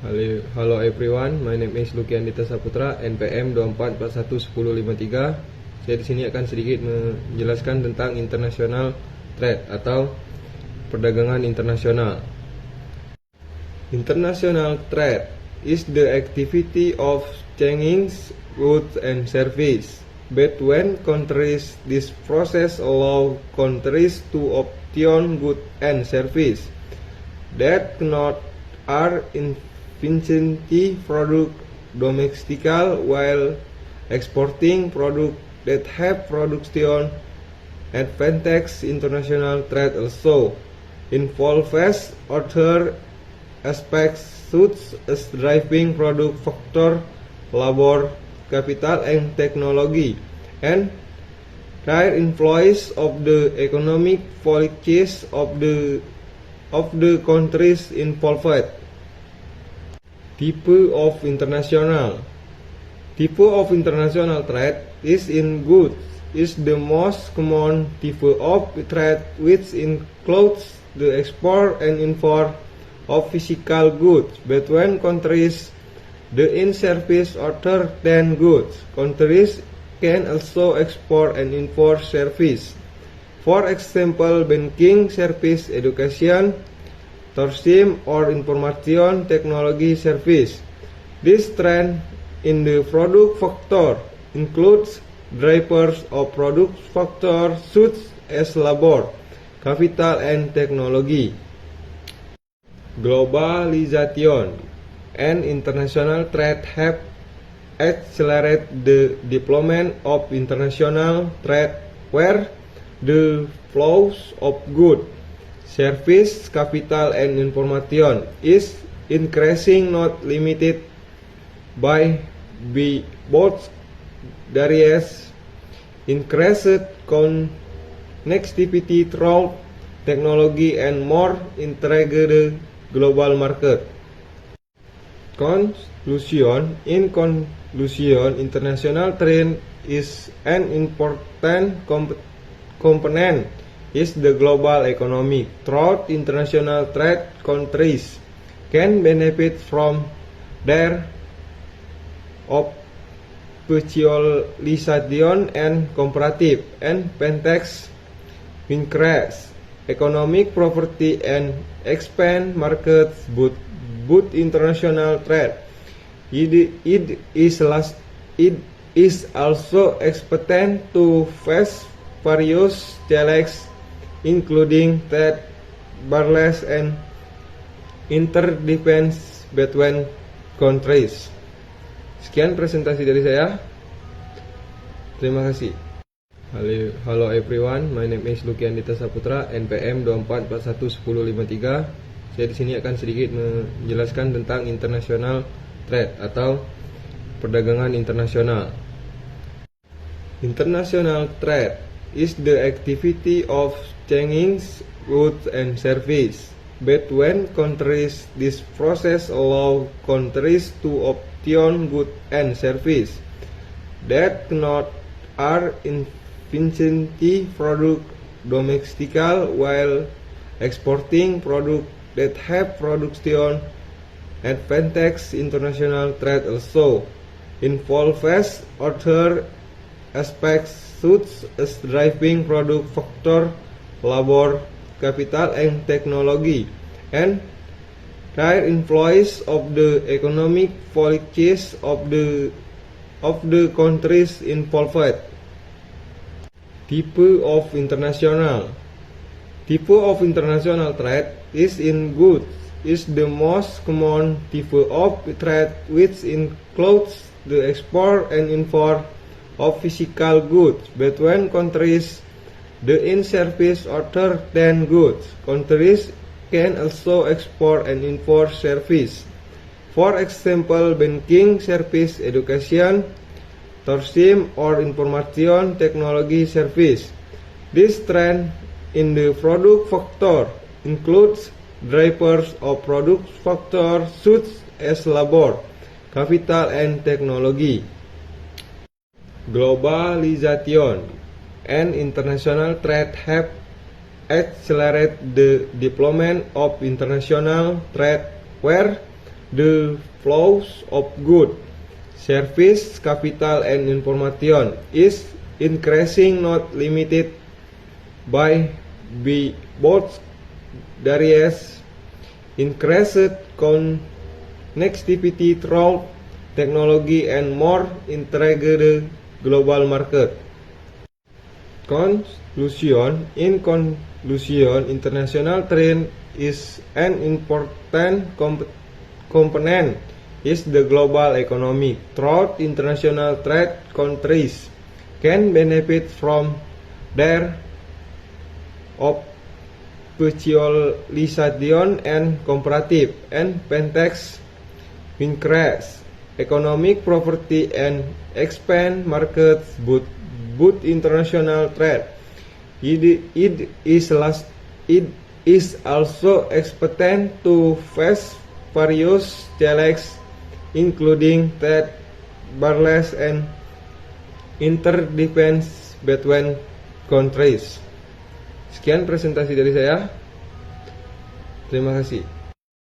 Hello everyone, my name is Luki Andita Saputra, NPM 24411053. Saya di sini akan sedikit menjelaskan tentang international trade atau perdagangan internasional. International trade is the activity of exchanging goods and services between countries. This process allows countries to obtain goods and services that are efficiently produced domestically while exporting products that have production advantage. International trade also involves other aspects such as driving product factor, labor, capital, and technology, and their influence of the economic policies of the countries involved. Type of international trade is in goods is the most common type of trade, which includes the export and import of physical goods between countries. The in service other than goods. Countries can also export and import service. For example, banking service, education, tourism, or information technology service. This trend in the product factor includes drivers of product factor such as labor, capital, and technology. Globalization and international trade have accelerated the development of international trade, where the flows of goods, service, capital, and information is increasing, not limited by both barriers. Increased connectivity through technology and more integrated global market. Conclusion: international trade is an important component is the global economy. Through international trade, countries can benefit from their specialization and comparative advantage, increase economic property, and expand markets. But international trade it is also expected to face various challenges, including trade barriers and interdependence between countries. Sekian presentasi dari saya. Terima kasih. Hello everyone, my name is Luki Andita Saputra, NPM 24411053. Saya di sini akan sedikit menjelaskan tentang international trade atau perdagangan internasional. International trade is the activity of exchanging goods and services between countries. This process allows countries to obtain goods and services that are efficiently produced domestically while exporting products that have production advantage. International trade also involves other aspects such as driving product factor, labor, capital, and technology, and their influence of the economic policies of the countries involved. Type of international trade is in goods is the most common type of trade, which includes the export and import of physical goods between countries. The in service other than goods. Countries can also export and import service. For example, banking service, education, tourism, or information technology service. This trend in the product factor includes drivers of product factor such as labor, capital, and technology. Globalization and international trade have accelerated the development of international trade, where the flows of goods, service, capital, and information is increasing, not limited by both various increased connectivity through technology and more integrated global market. Conclusion. In conclusion, international trade is an important component is the global economy. Through international trade, countries can benefit from their specialization and comparative advantage, increase economic property and expand markets. But international trade it is also expected to face various challenges, including trade barriers and interdependence between countries. Sekian presentasi dari saya. Terima kasih.